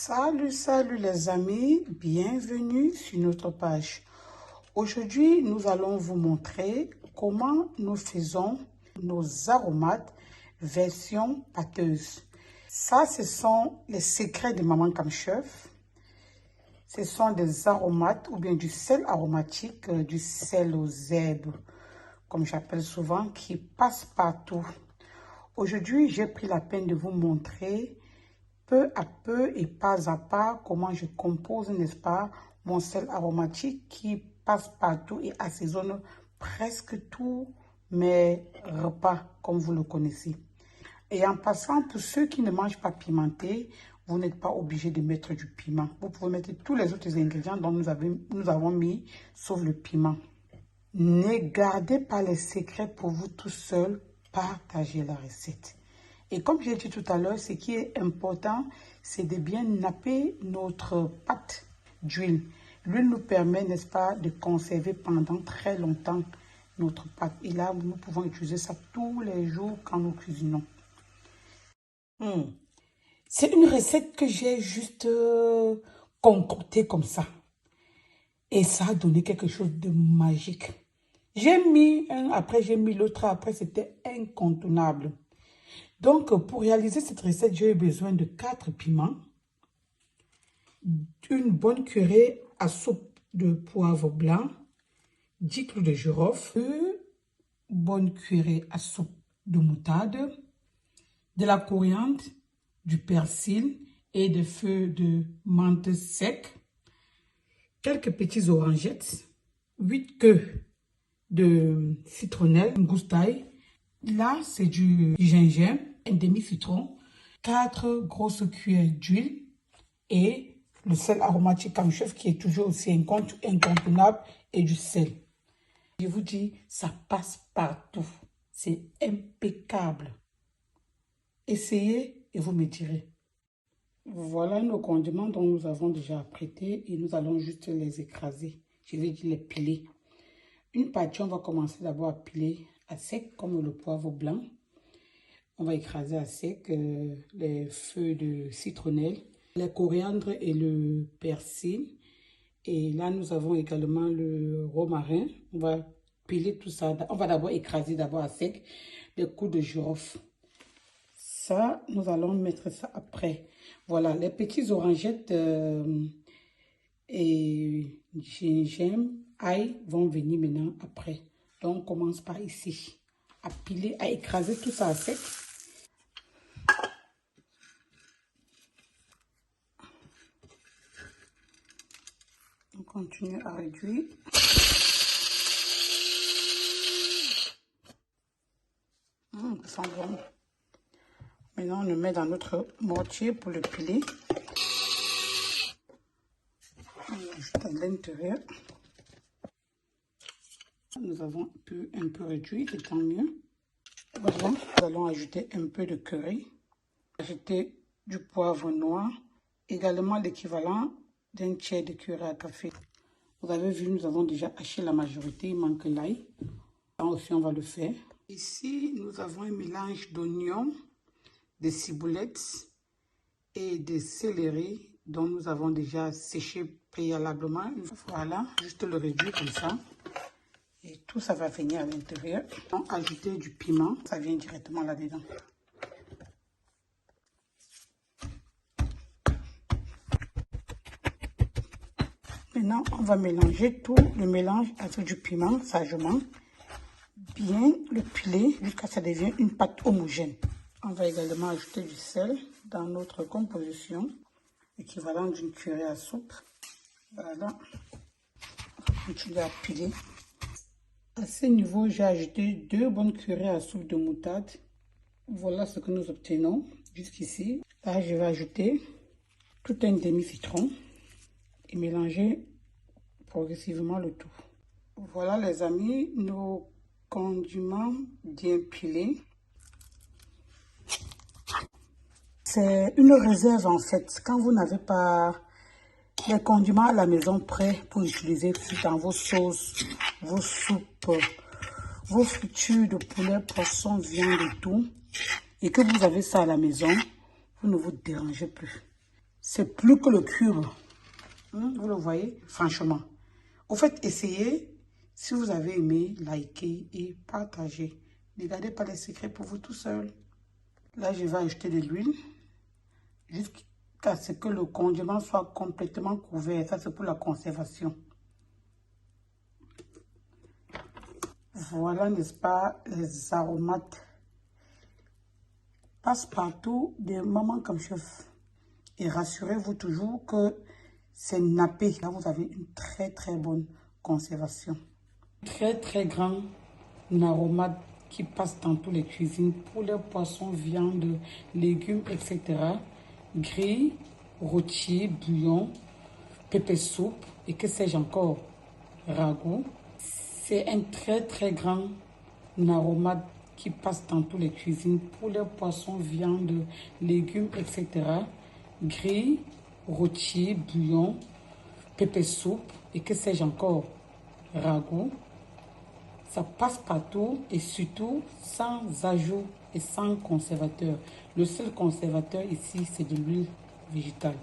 Salut les amis, bienvenue sur notre page. Aujourd'hui, nous allons vous montrer comment nous faisons nos aromates version pâteuse. Ça, ce sont les secrets de Maman Cam Chef. Ce sont des aromates ou bien du sel aromatique, du sel aux herbes, comme j'appelle souvent, qui passe partout. Aujourd'hui, j'ai pris la peine de vous montrer peu à peu et pas à pas comment je compose, n'est-ce pas, mon sel aromatique qui passe partout et assaisonne presque tous mes repas, comme vous le connaissez. Et en passant, pour ceux qui ne mangent pas pimenté, vous n'êtes pas obligé de mettre du piment. Vous pouvez mettre tous les autres ingrédients dont nous avons mis, sauf le piment. Ne gardez pas les secrets pour vous tout seul, partagez la recette. Et comme j'ai dit tout à l'heure, ce qui est important, c'est de bien napper notre pâte d'huile. L'huile nous permet, n'est-ce pas, de conserver pendant très longtemps notre pâte. Et là, nous pouvons utiliser ça tous les jours quand nous cuisinons. C'est une recette que j'ai juste concoctée comme ça. Et ça a donné quelque chose de magique. J'ai mis un, après j'ai mis l'autre, après c'était incontournable. Donc, pour réaliser cette recette, j'ai eu besoin de 4 piments, une bonne cuillerée à soupe de poivre blanc, 10 clous de girofle, 2 bonnes cuillerées à soupe de moutarde, de la coriandre, du persil et des feuilles de menthe sec, quelques petits orangettes, 8 queues de citronnelle, une gousse d'ail. Là, c'est du gingembre, un demi-citron, 4 grosses cuillères d'huile et le sel aromatique Cam Chef qui est toujours aussi incontournable et du sel. Je vous dis, ça passe partout. C'est impeccable. Essayez et vous me direz. Voilà nos condiments dont nous avons déjà apprêtés et nous allons juste les écraser. Je vais dire les piler. Une partie, on va commencer d'abord à piler à sec comme le poivre blanc. On va écraser à sec les feuilles de citronnelle, les coriandres et le persil. Et là, nous avons également le romarin. On va piler tout ça. On va d'abord écraser d'abord à sec les coups de girofle. Ça, nous allons mettre ça après. Voilà, les petits orangettes et gingembre, ail vont venir maintenant après. Donc, on commence par ici, à piler, à écraser tout ça à sec. On continue à réduire. Ça sent bon. Maintenant, on le met dans notre mortier pour le piler. On ajoute à l'intérieur. Nous avons un peu réduit, c'est tant mieux. Voilà, nous allons ajouter un peu de curry. Ajouter du poivre noir, également l'équivalent d'un tiers de cuillère à café. Vous avez vu, nous avons déjà haché la majorité, il manque l'ail. Là aussi, on va le faire. Ici, nous avons un mélange d'oignons, de ciboulettes et de céleri dont nous avons déjà séché préalablement. Voilà, juste le réduire comme ça. Et tout ça va venir à l'intérieur. On va ajouter du piment, ça vient directement là-dedans. Maintenant, on va mélanger tout le mélange avec du piment sagement. Bien le piler jusqu'à ce que ça devienne une pâte homogène. On va également ajouter du sel dans notre composition, équivalent d'une cuillerée à soupe. Voilà. On va continuer à piler. À ce niveau, j'ai ajouté 2 bonnes cuillerées à soupe de moutarde. Voilà ce que nous obtenons jusqu'ici. Là, je vais ajouter tout un demi-citron et mélanger progressivement le tout. Voilà les amis, nos condiments bien pilés. C'est une réserve en fait. Quand vous n'avez pas les condiments à la maison prêts pour utiliser dans vos sauces, vos soupes, vos fritures de poulet, poisson, viande et tout, et que vous avez ça à la maison, vous ne vous dérangez plus. C'est plus que le cube. Vous le voyez, franchement. Au fait, essayez. Si vous avez aimé, likez et partagez. Ne gardez pas les secrets pour vous tout seul. Là, je vais ajouter de l'huile jusqu'à ce que le condiment soit complètement couvert. Ça, c'est pour la conservation. Voilà, n'est-ce pas, les aromates passe-partout de Maman Comme Chef. Et rassurez-vous toujours que c'est nappé. Là, vous avez une très bonne conservation. Très grand aromate qui passe dans toutes les cuisines. Pour les poissons, viande, légumes, etc. Gris, rôti, bouillon, pépé soupe et que sais-je encore, ragoût. C'est un très grand aromate qui passe dans toutes les cuisines. Pour les poissons, viande, légumes, etc. Gris, rôti, bouillon, pépé soupe et que sais-je encore, ragoût. Ça passe partout et surtout sans ajout et sans conservateur. Le seul conservateur ici, c'est de l'huile végétale.